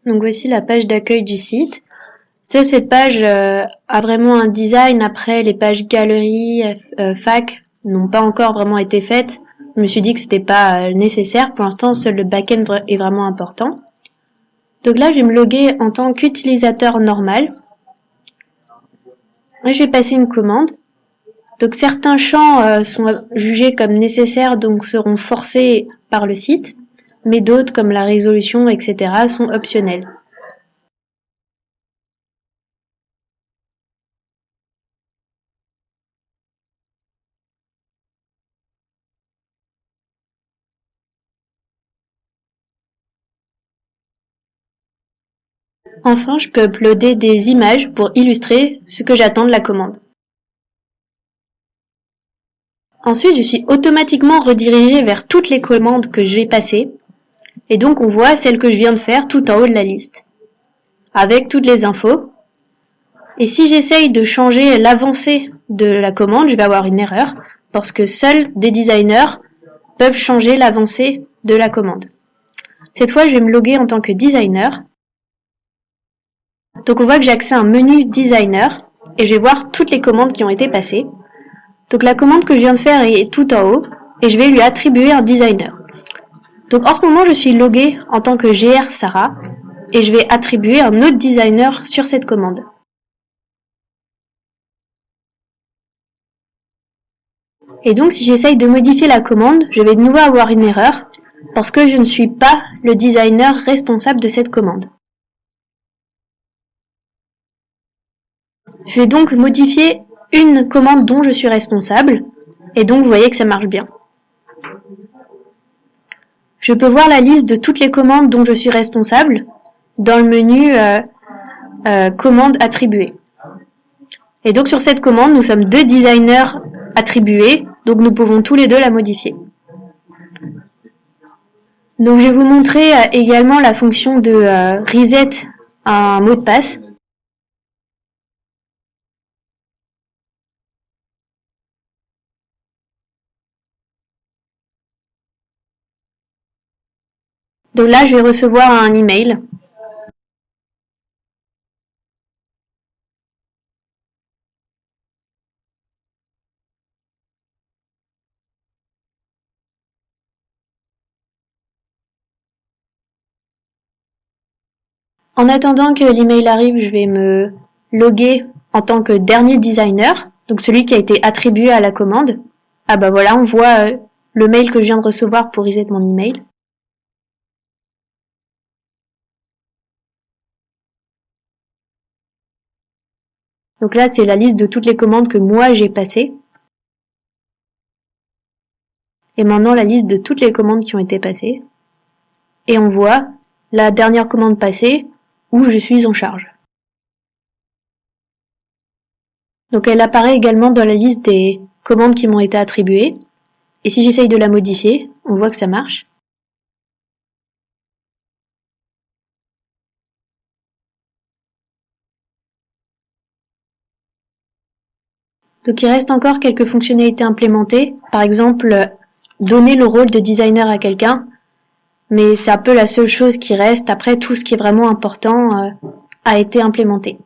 Donc voici la page d'accueil du site. Cette page a vraiment un design. Après, les pages galerie, fac n'ont pas encore vraiment été faites. Je me suis dit que c'était pas nécessaire. Pour l'instant, seul le back-end est vraiment important. Donc là, je vais me loguer en tant qu'utilisateur normal. Et je vais passer une commande. Donc certains champs sont jugés comme nécessaires, donc seront forcés par le site, mais d'autres, comme la résolution, etc., sont optionnels. Enfin, je peux uploader des images pour illustrer ce que j'attends de la commande. Ensuite, je suis automatiquement redirigée vers toutes les commandes que j'ai passées, et donc on voit celle que je viens de faire tout en haut de la liste, avec toutes les infos. Et si j'essaye de changer l'avancée de la commande, je vais avoir une erreur, parce que seuls des designers peuvent changer l'avancée de la commande. Cette fois, je vais me loguer en tant que designer. Donc on voit que j'ai accès à un menu designer, et je vais voir toutes les commandes qui ont été passées. Donc la commande que je viens de faire est tout en haut, et je vais lui attribuer un designer. Donc en ce moment, je suis loguée en tant que GR Sarah, et je vais attribuer un autre designer sur cette commande. Et donc si j'essaye de modifier la commande, je vais de nouveau avoir une erreur, parce que je ne suis pas le designer responsable de cette commande. Je vais donc modifier une commande dont je suis responsable, et donc vous voyez que ça marche bien. Je peux voir la liste de toutes les commandes dont je suis responsable dans le menu commandes attribuées. Et donc sur cette commande, nous sommes deux designers attribués, donc nous pouvons tous les deux la modifier. Donc je vais vous montrer également la fonction de reset un mot de passe. Donc là, je vais recevoir un email. En attendant que l'email arrive, je vais me loguer en tant que dernier designer, donc celui qui a été attribué à la commande. Ah bah voilà, on voit le mail que je viens de recevoir pour reset mon email. Donc là, c'est la liste de toutes les commandes que moi j'ai passées. Et maintenant, la liste de toutes les commandes qui ont été passées. Et on voit la dernière commande passée où je suis en charge. Donc elle apparaît également dans la liste des commandes qui m'ont été attribuées. Et si j'essaye de la modifier, on voit que ça marche. Donc il reste encore quelques fonctionnalités implémentées. Par exemple, donner le rôle de designer à quelqu'un. Mais c'est un peu la seule chose qui reste. Après, tout ce qui est vraiment important a été implémenté.